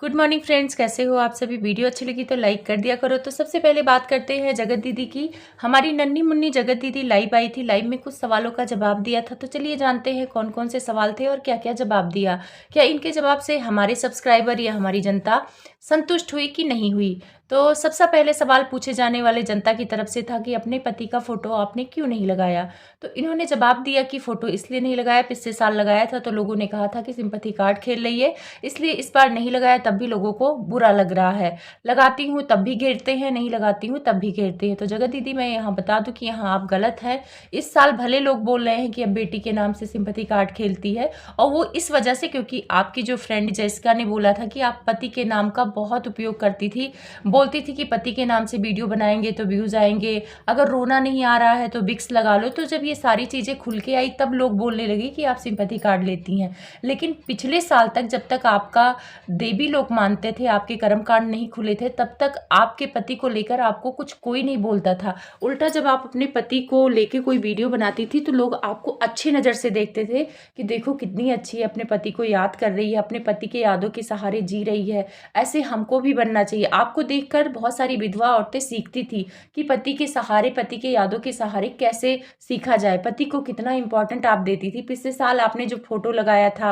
Good morning friends, कैसे हो आप सभी। वीडियो अच्छी लगी तो लाइक कर दिया करो। तो सबसे पहले बात करते हैं जगत दीदी की। हमारी नन्ही मुन्नी जगत दीदी लाइव आई थी, लाइव में कुछ सवालों का जवाब दिया था। तो चलिए जानते हैं कौन कौन से सवाल थे और क्या क्या जवाब दिया। क्या इनके जवाब से हमारे सब्सक्राइबर या हमारी जनता संतुष्ट हुई कि नहीं हुई। तो सबसे पहले सवाल पूछे जाने वाले जनता की तरफ से था कि अपने पति का फोटो आपने क्यों नहीं लगाया। तो इन्होंने जवाब दिया कि फोटो इसलिए नहीं लगाया, पिछले साल लगाया था तो लोगों ने कहा था कि सिंपैथी कार्ड खेल रही है, इसलिए इस बार नहीं लगाया, तब भी लोगों को बुरा लग रहा है। लगाती हूँ तब भी घेरते हैं, नहीं लगाती हूँ तब भी घेरते हैं। तो जगत दीदी मैं यहाँ बता दूं कि यहाँ आप गलत हैं। इस साल भले लोग बोल रहे हैं कि अब बेटी के नाम से सिंपैथी कार्ड खेलती है, और वो इस वजह से क्योंकि आपकी जो फ्रेंड जैसिका ने बोला था कि आप पति के नाम का बहुत उपयोग करती थी, बोलती थी कि पति के नाम से वीडियो बनाएंगे तो व्यूज आएंगे, अगर रोना नहीं आ रहा है तो विक्स लगा लो। तो जब ये सारी चीज़ें खुल के आई तब लोग बोलने लगे कि आप सिंपैथी कार्ड लेती हैं। लेकिन पिछले साल तक जब तक आपका देवी लोग मानते थे, आपके कर्म कांड नहीं खुले थे, तब तक आपके पति को लेकर आपको कुछ कोई नहीं बोलता था। उल्टा जब आप अपने पति को लेके कोई वीडियो बनाती थी तो लोग आपको अच्छी नज़र से देखते थे कि देखो कितनी अच्छी है, अपने पति को याद कर रही है, अपने पति के यादों के सहारे जी रही है, ऐसे हमको भी बनना चाहिए। आपको देखकर बहुत सारी विधवा औरतें सीखती थी कि पति के सहारे, पति के यादों के सहारे कैसे सीखा जाए, पति को कितना इंपॉर्टेंट आप देती थी। पिछले साल आपने जो फोटो लगाया था,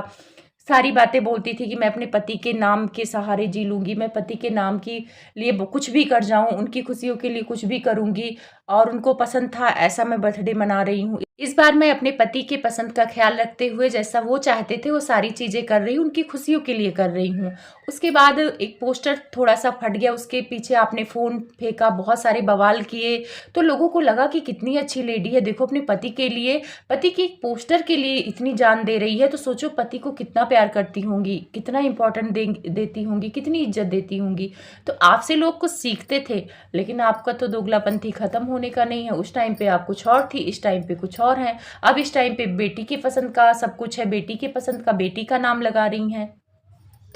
सारी बातें बोलती थी कि मैं अपने पति के नाम के सहारे जी लूँगी, मैं पति के नाम के लिए कुछ भी कर जाऊँ, उनकी खुशियों के लिए कुछ भी करूँगी, और उनको पसंद था ऐसा मैं बर्थडे मना रही हूँ। इस बार मैं अपने पति के पसंद का ख्याल रखते हुए जैसा वो चाहते थे वो सारी चीज़ें कर रही हूँ, उनकी खुशियों के लिए कर रही हूँ। उसके बाद एक पोस्टर थोड़ा सा फट गया, उसके पीछे आपने फ़ोन फेंका, बहुत सारे बवाल किए, तो लोगों को लगा कि कितनी अच्छी लेडी है, देखो अपने पति के लिए, पति के एक पोस्टर के लिए इतनी जान दे रही है, तो सोचो पति को कितना प्यार करती होंगी, कितना इंपॉर्टेंट देती होंगी, कितनी इज्जत देती होंगी। तो आपसे लोग कुछ सीखते थे, लेकिन आपका तो दोगलापंथी खत्म होने का नहीं है। उस टाइम पे आप कुछ और थी, इस टाइम पे कुछ और हैं। अब इस टाइम पे बेटी की पसंद का सब कुछ है, बेटी की पसंद का बेटी का नाम लगा रही हैं,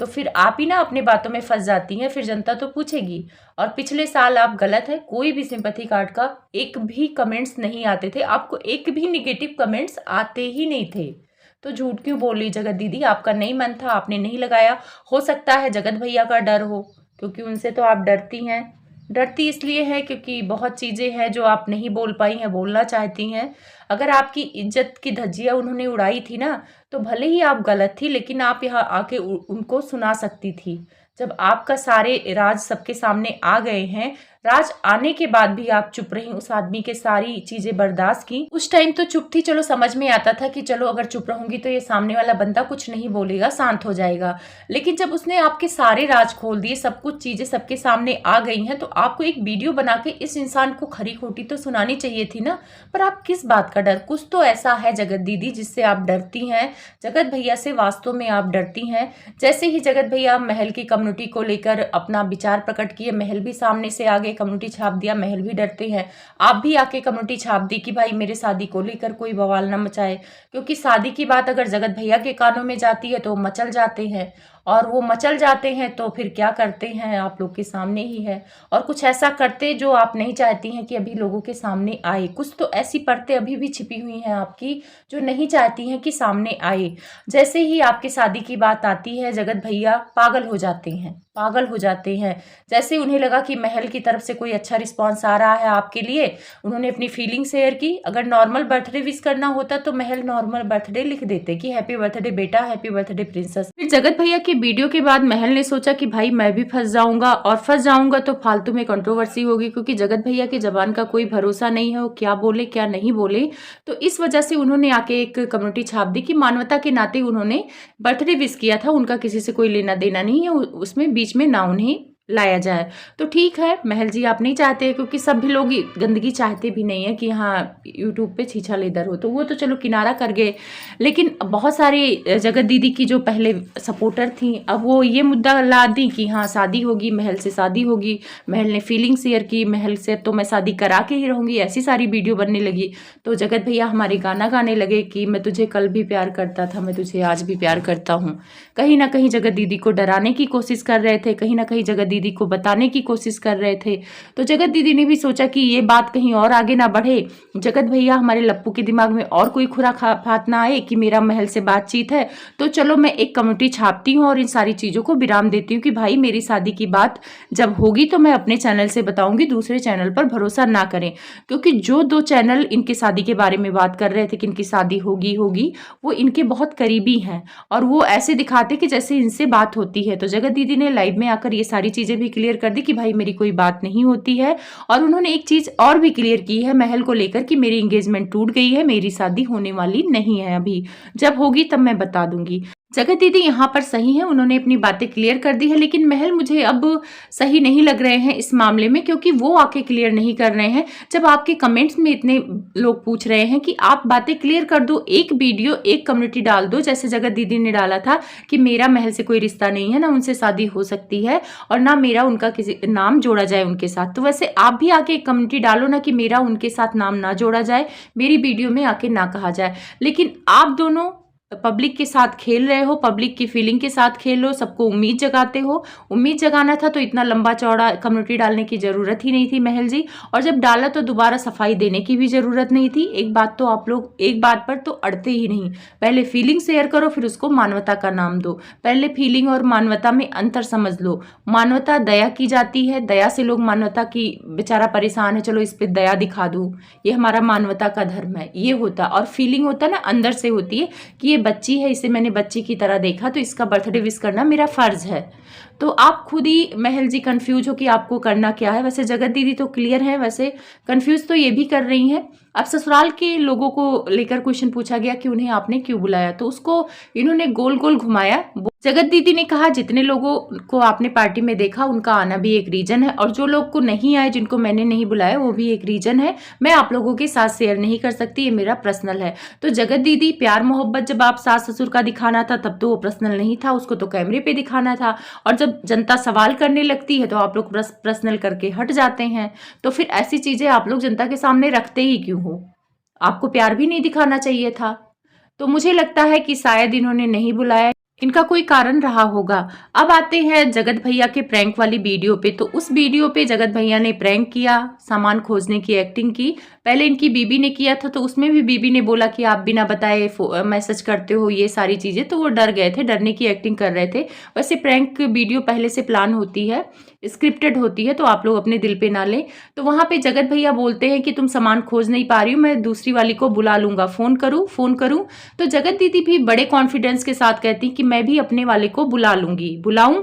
तो फिर आप ही ना अपनी बातों में फंस जाती हैं, फिर जनता तो पूछेगी। और पिछले साल आप गलत है, कोई भी सिंपैथी कार्ड का एक भी कमेंट्स नहीं आते थे, आपको एक भी निगेटिव कमेंट्स आते ही नहीं थे। तो झूठ क्यों बोल रही जगत दीदी, आपका नहीं मन था, आपने नहीं लगाया। हो सकता है जगत भैया का डर हो, क्योंकि उनसे तो आप डरती हैं। डरती इसलिए है क्योंकि बहुत चीज़ें हैं जो आप नहीं बोल पाई हैं, बोलना चाहती हैं। अगर आपकी इज्जत की धज्जियाँ उन्होंने उड़ाई थी ना, तो भले ही आप गलत थी, लेकिन आप यहाँ आके उनको सुना सकती थी। जब आपका सारे राज सबके सामने आ गए हैं, राज आने के बाद भी आप चुप रही, उस आदमी के सारी चीजें बर्दाश्त की। उस टाइम तो चुप थी, चलो समझ में आता था कि चलो अगर चुप रहूंगी तो ये सामने वाला बंदा कुछ नहीं बोलेगा, शांत हो जाएगा। लेकिन जब उसने आपके सारे राज खोल दिए, सब कुछ चीजें सबके सामने आ गई हैं, तो आपको एक वीडियो बना के इस इंसान को खरी खोटी तो सुनानी चाहिए थी ना। पर आप किस बात का डर, कुछ तो ऐसा है जगत दीदी जिससे आप डरती हैं। जगत भैया से वास्तव में आप डरती हैं। जैसे ही जगत भैया महल की कम्युनिटी को लेकर अपना विचार प्रकट किए, महल भी सामने से आगे कम्युनिटी छाप दिया, महल भी डरते हैं। आप भी आके कम्युनिटी छाप दी कि भाई मेरे शादी को लेकर कोई बवाल ना मचाए, क्योंकि शादी की बात अगर जगत भैया के कानों में जाती है तो मचल जाते हैं, और वो मचल जाते हैं तो फिर क्या करते हैं आप लोग के सामने ही है। और कुछ ऐसा करते जो आप नहीं चाहती हैं कि अभी लोगों के सामने आए। कुछ तो ऐसी परतें अभी भी छिपी हुई हैं आपकी जो नहीं चाहती हैं कि सामने आए। जैसे ही आपकी शादी की बात आती है, जगत भैया पागल हो जाते हैं, पागल हो जाते हैं। जैसे उन्हें लगा कि महल की तरफ से कोई अच्छा रिस्पॉन्स आ रहा है आपके लिए, उन्होंने अपनी फीलिंग शेयर की। अगर नॉर्मल बर्थडे विश करना होता तो महल नॉर्मल बर्थडे लिख देते कि हैप्पी बर्थडे बेटा, हैप्पी बर्थडे प्रिंसेस। फिर जगत भैया की वीडियो के बाद महल ने सोचा कि भाई मैं भी फंस जाऊंगा, और फंस जाऊंगा तो फालतू में कंट्रोवर्सी होगी, क्योंकि जगत भैया की जबान का कोई भरोसा नहीं है, वो क्या बोले क्या नहीं बोले। तो इस वजह से उन्होंने आके एक कम्युनिटी छाप दी कि मानवता के नाते उन्होंने बर्थडे विश किया था, उनका किसी से कोई लेना देना नहीं है, उसमें बीच में ना उन्हें लाया जाए। तो ठीक है महल जी, आप नहीं चाहते, क्योंकि सब भी लोग गंदगी चाहते भी नहीं है कि हाँ यूट्यूब पे छीछा लेदर हो, तो वो तो चलो किनारा कर गए। लेकिन बहुत सारे जगत दीदी की जो पहले सपोर्टर थी, अब वो ये मुद्दा ला दी कि हाँ शादी होगी, महल से शादी होगी, महल ने फीलिंग शेयर की, महल से तो मैं शादी करा के ही रहूँगी, ऐसी सारी वीडियो बनने लगी। तो जगत भैया हमारे गाना गाने लगे कि मैं तुझे कल भी प्यार करता था, मैं तुझे आज भी प्यार करता हूँ। कहीं ना कहीं जगत दीदी को डराने की कोशिश कर रहे थे, कहीं ना कहीं जगत दीदी को बताने की कोशिश कर रहे थे। तो जगत दीदी ने भी सोचा कि ये बात कहीं और आगे ना बढ़े, जगत भैया हमारे लप्पू के दिमाग में और कोई खुराफात ना आए कि मेरा महल से बातचीत है, तो चलो मैं एक कमेटी छापती हूँ और इन सारी चीज़ों को विराम देती हूँ कि भाई मेरी शादी की बात जब होगी तो मैं अपने चैनल से बताऊंगी, दूसरे चैनल पर भरोसा ना करें। क्योंकि जो 2 चैनल इनकी शादी के बारे में बात कर रहे थे कि इनकी शादी होगी वो इनके बहुत करीबी हैं और वो ऐसे दिखाते कि जैसे इनसे बात होती है। तो जगत दीदी ने लाइव में आकर ये सारी चीज़ें भी क्लियर कर दी कि भाई मेरी कोई बात नहीं होती है। और उन्होंने एक चीज़ और भी क्लियर की है महल को लेकर कि मेरी एंगेजमेंट टूट गई है, मेरी शादी होने वाली नहीं है, अभी जब होगी तब मैं बता दूंगी। जगत दीदी यहाँ पर सही है, उन्होंने अपनी बातें क्लियर कर दी है, लेकिन महल मुझे अब सही नहीं लग रहे हैं इस मामले में, क्योंकि वो आके क्लियर नहीं कर रहे हैं। जब आपके कमेंट्स में इतने लोग पूछ रहे हैं कि आप बातें क्लियर कर दो, एक वीडियो एक कम्युनिटी डाल दो, जैसे जगत दीदी ने डाला था कि मेरा महल से कोई रिश्ता नहीं है, ना उनसे शादी हो सकती है और ना मेरा उनका किसी नाम जोड़ा जाए उनके साथ। तो वैसे आप भी आके एक कम्युनिटी डालो ना कि मेरा उनके साथ नाम ना जोड़ा जाए, मेरी वीडियो में आके ना कहा जाए। लेकिन आप दोनों पब्लिक के साथ खेल रहे हो, पब्लिक की फीलिंग के साथ खेल हो, सबको उम्मीद जगाते हो। उम्मीद जगाना था तो इतना लंबा चौड़ा कम्युनिटी डालने की ज़रूरत ही नहीं थी महल जी, और जब डाला तो दोबारा सफाई देने की भी ज़रूरत नहीं थी। एक बात तो आप लोग एक बात पर तो अड़ते ही नहीं, पहले फीलिंग शेयर करो फिर उसको मानवता का नाम दो। पहले फीलिंग और मानवता में अंतर समझ लो। मानवता दया की जाती है, दया से लोग मानवता की बेचारा परेशान है चलो इस पर दया दिखा दूँ, ये हमारा मानवता का धर्म है, ये होता। और फीलिंग होता है ना अंदर से होती है कि ये बच्ची है, इसे मैंने बच्ची की तरह देखा तो इसका बर्थडे विश करना मेरा फर्ज है। तो आप खुद ही महल जी कंफ्यूज हो कि आपको करना क्या है। वैसे जगत दीदी तो क्लियर है, वैसे कंफ्यूज तो ये भी कर रही हैं। अब ससुराल के लोगों को लेकर क्वेश्चन पूछा गया कि उन्हें आपने क्यों बुलाया, तो उसको इन्होंने गोल गोल घुमाया। जगत दीदी ने कहा जितने लोगों को आपने पार्टी में देखा उनका आना भी एक रीजन है, और जो लोग को नहीं आए जिनको मैंने नहीं बुलाया वो भी एक रीजन है। मैं आप लोगों के साथ शेयर नहीं कर सकती, ये मेरा पर्सनल है। तो जगत दीदी प्यार मोहब्बत जब आप सास ससुर का दिखाना था तब तो वो पर्सनल नहीं था, उसको तो कैमरे पे दिखाना था। और जब जनता सवाल करने लगती है तो आप लोग पर्सनल करके हट जाते हैं। तो फिर ऐसी चीजें आप लोग जनता के सामने रखते ही क्यों हो? आपको प्यार भी नहीं दिखाना चाहिए था। तो मुझे लगता है कि शायद इन्होंने नहीं बुलाया, इनका कोई कारण रहा होगा। अब आते हैं जगत भैया के प्रैंक वाली वीडियो पे। तो उस वीडियो पे जगत भैया ने प्रैंक किया, सामान खोजने की एक्टिंग की। पहले इनकी बीबी ने किया था तो उसमें भी बीबी ने बोला कि आप बिना बताए मैसेज करते हो, ये सारी चीजें। तो वो डर गए थे, डरने की एक्टिंग कर रहे थे। वैसे प्रैंक वीडियो पहले से प्लान होती है, स्क्रिप्टेड होती है, तो आप लोग अपने दिल पे ना लें। तो वहां पे जगत भैया बोलते हैं कि तुम सामान खोज नहीं पा रही हो, मैं दूसरी वाली को बुला लूंगा, फोन करूं। तो जगत दीदी भी बड़े कॉन्फिडेंस के साथ कहती कि मैं भी अपने वाले को बुला लूंगी, बुलाऊं।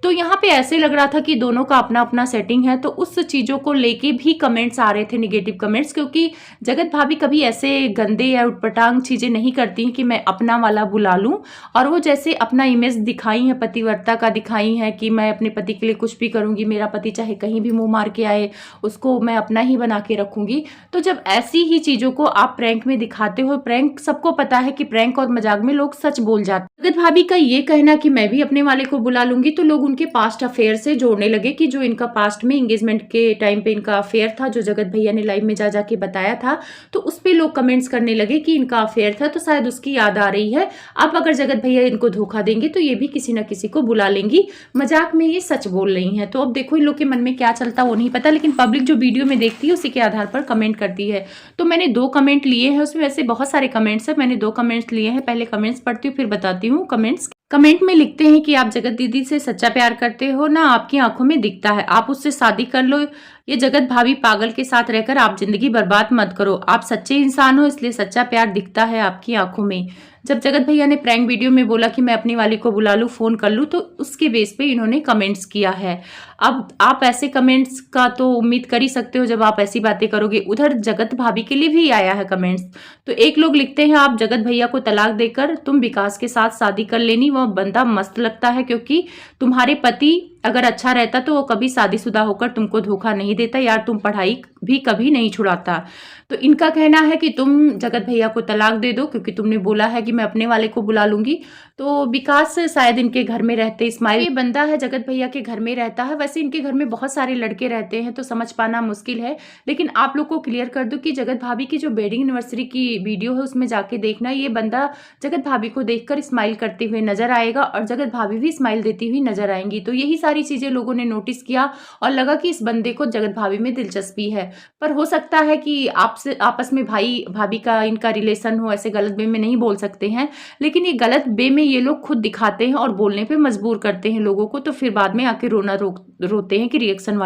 तो यहाँ पे ऐसे लग रहा था कि दोनों का अपना अपना सेटिंग है। तो उस चीज़ों को लेके भी कमेंट्स आ रहे थे, निगेटिव कमेंट्स, क्योंकि जगत भाभी कभी ऐसे गंदे या उटपटांग चीज़ें नहीं करती हैं कि मैं अपना वाला बुला लूँ। और वो जैसे अपना इमेज दिखाई है, पतिव्रता का दिखाई है कि मैं अपने पति के लिए कुछ भी करूँगी, मेरा पति चाहे कहीं भी मुँह मार के आए उसको मैं अपना ही बना के रखूँगी। तो जब ऐसी ही चीज़ों को आप प्रैंक में दिखाते हो, प्रैंक सबको पता है कि प्रैंक और मजाक में लोग सच बोल जाते हैं। जगत भाभी का ये कहना कि मैं भी अपने वाले को बुला लूंगी, तो लोग उनके पास्ट अफेयर से जोड़ने लगे कि जो इनका पास्ट में एंगेजमेंट के टाइम पे इनका अफेयर था, जो जगत भैया ने लाइव में जा जाके बताया था, तो उस पे लोग कमेंट्स करने लगे कि इनका अफेयर था तो शायद उसकी याद आ रही है। अब अगर जगत भैया इनको धोखा देंगे तो ये भी किसी ना किसी को बुला लेंगी, मजाक में ये सच बोल रही हैं। तो अब देखो इन लोग के मन में क्या चलता वो नहीं पता, लेकिन पब्लिक जो वीडियो में देखती है उसी के आधार पर कमेंट करती है। तो मैंने 2 कमेंट लिए हैं, उसमें वैसे बहुत सारे कमेंट्स है, मैंने 2 कमेंट्स लिए हैं। पहले कमेंट्स पढ़ती हूँ फिर बताती हूँ कमेंट्स। कमेंट में लिखते हैं कि आप जगत दीदी से सच्चा प्यार करते हो ना, आपकी आंखों में दिखता है, आप उससे शादी कर लो। ये जगत भाभी पागल के साथ रहकर आप जिंदगी बर्बाद मत करो, आप सच्चे इंसान हो इसलिए सच्चा प्यार दिखता है आपकी आंखों में। जब जगत भैया ने प्रैंक वीडियो में बोला कि मैं अपनी वाली को बुला लूँ, फोन कर लूँ, तो उसके बेस पे इन्होंने कमेंट्स किया है। अब आप ऐसे कमेंट्स का तो उम्मीद कर ही सकते हो जब आप ऐसी बातें करोगे। उधर जगत भाभी के लिए भी आया है कमेंट्स। तो एक लोग लिखते हैं आप जगत भैया को तलाक देकर तुम विकास के साथ शादी कर लेनी, वह बंदा मस्त लगता है, क्योंकि तुम्हारे पति अगर अच्छा रहता तो वो कभी शादीशुदा होकर तुमको धोखा नहीं देता यार, तुम पढ़ाई भी कभी नहीं छुड़ाता। तो इनका कहना है कि तुम जगत भैया को तलाक दे दो क्योंकि तुमने बोला है कि मैं अपने वाले को बुला लूंगी। तो विकास शायद इनके घर में रहते, इस्माइल ये बंदा है जगत भैया के घर में रहता है। वैसे इनके घर में बहुत सारे लड़के रहते हैं तो समझ पाना मुश्किल है, लेकिन आप लोग को क्लियर कर दूं कि जगत भाभी की जो वेडिंग एनिवर्सरी की वीडियो है उसमें जाके देखना, ये बंदा जगत भाभी को देखकर स्माइल करते हुए नजर आएगा और जगत भाभी भी स्माइल देती हुई नजर आएंगी। तो यही सारी सारी चीज़ें लोगों ने नोटिस किया और लगा कि इस बंदे को जगत भाभी में दिलचस्पी है। पर हो सकता है कि आपसे आपस में भाई भाभी का इनका रिलेशन हो, ऐसे गलत वे में नहीं बोल सकते हैं, लेकिन ये गलत वे में ये लोग खुद दिखाते हैं और बोलने पे मजबूर करते हैं लोगों को, तो फिर बाद में आके रोते हैं कि रिएक्शन वाले